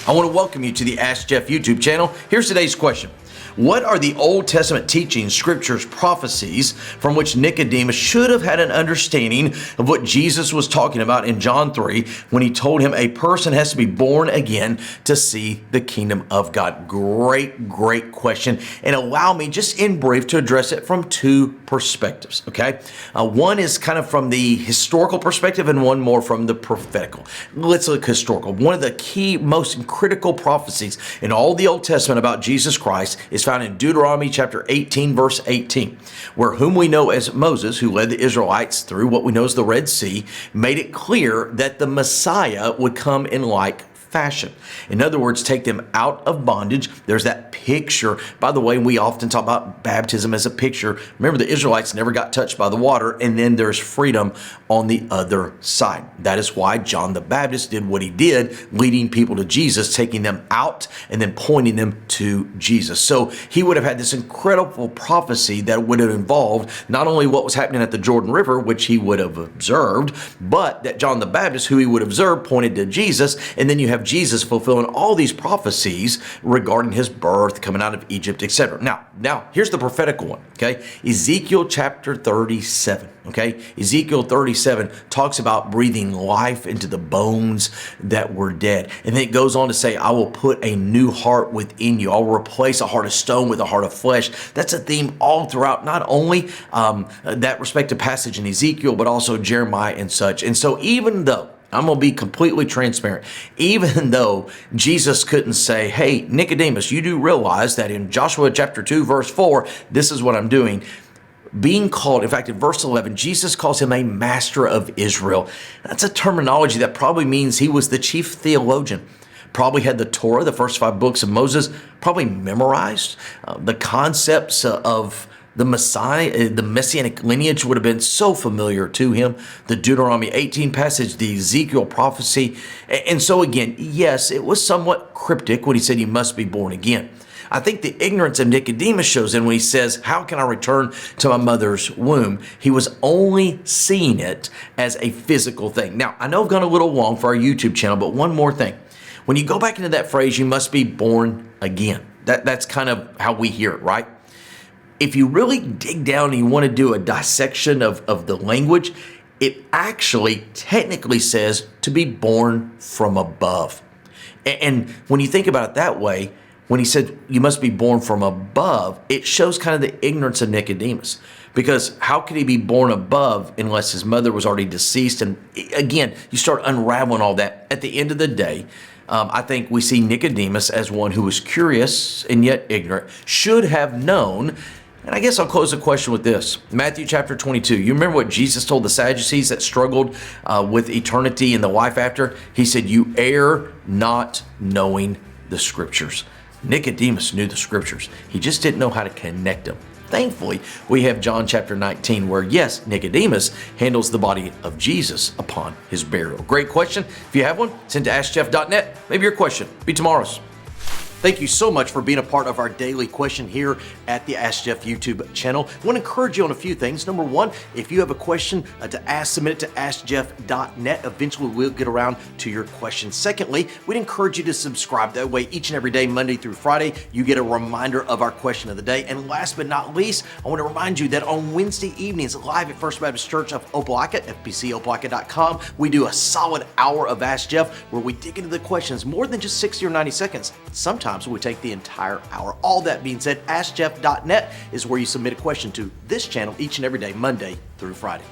I want to welcome you to the Ask Jeff YouTube channel. Here's today's question. What are the Old Testament teachings, scriptures, prophecies from which Nicodemus should have had an understanding of what Jesus was talking about in John 3 when he told him a person has to be born again to see the kingdom of God? Great question. And allow me just in brief to address it from two perspectives, okay? One is kind of from the historical perspective and one more from the prophetical. Let's look historical. One of the key, most critical prophecies in all the Old Testament about Jesus Christ is found in Deuteronomy chapter 18, verse 18, where whom we know as Moses, who led the Israelites through what we know as the Red Sea, made it clear that the Messiah would come in like fashion. In other words, take them out of bondage. There's that picture. By the way, we often talk about baptism as a picture. Remember, the Israelites never got touched by the water, and then there's freedom on the other side. That is why John the Baptist did what he did, leading people to Jesus, taking them out and then pointing them to Jesus. So he would have had this incredible prophecy that would have involved not only what was happening at the Jordan River, which he would have observed, but that John the Baptist, who he would observe, pointed to Jesus, and then you have Jesus fulfilling all these prophecies regarding his birth, coming out of Egypt, etc. Now, here's the prophetical one, okay? Ezekiel chapter 37, okay? Ezekiel 37 talks about breathing life into the bones that were dead. And then it goes on to say, I will put a new heart within you. I'll replace a heart of stone with a heart of flesh. That's a theme all throughout, not only that respective passage in Ezekiel, but also Jeremiah and such. And so even though I'm going to be completely transparent. Even though Jesus couldn't say, hey, Nicodemus, you do realize that in Joshua chapter 2, verse 4, this is what I'm doing. Being called, in fact, in verse 11, Jesus calls him a master of Israel. That's a terminology that probably means he was the chief theologian. Probably had the Torah, the first 5 books of Moses, probably memorized. The concepts of the Messiah, the Messianic lineage would have been so familiar to him. The Deuteronomy 18 passage, the Ezekiel prophecy. And so again, yes, it was somewhat cryptic when he said you must be born again. I think the ignorance of Nicodemus shows in when he says, how can I return to my mother's womb? He was only seeing it as a physical thing. Now, I know I've gone a little long for our YouTube channel, but one more thing. When you go back into that phrase, you must be born again. That's kind of how we hear it, right? If you really dig down and you want to do a dissection of the language, it actually technically says to be born from above. And when you think about it that way, when he said you must be born from above, it shows kind of the ignorance of Nicodemus. Because how could he be born above unless his mother was already deceased? And again, you start unraveling all that. At the end of the day, I think we see Nicodemus as one who was curious and yet ignorant, should have known. And I guess I'll close the question with this. Matthew chapter 22. You remember what Jesus told the Sadducees that struggled with eternity and the life after? He said, you err not knowing the scriptures. Nicodemus knew the scriptures. He just didn't know how to connect them. Thankfully, we have John chapter 19 where, yes, Nicodemus handles the body of Jesus upon his burial. Great question. If you have one, send to AskJeff.net. Maybe your question be tomorrow's. Thank you so much for being a part of our daily question here at the Ask Jeff YouTube channel. I want to encourage you on a few things. Number one, if you have a question to ask, submit it to AskJeff.net. Eventually, we'll get around to your question. Secondly, we'd encourage you to subscribe. That way, each and every day, Monday through Friday, you get a reminder of our question of the day. And last but not least, I want to remind you that on Wednesday evenings, live at First Baptist Church of Opelika, fbcopelika.com, we do a solid hour of Ask Jeff where we dig into the questions more than just 60 or 90 seconds. Sometimes we take the entire hour. All that being said, AskJeff.net is where you submit a question to this channel each and every day, Monday through Friday.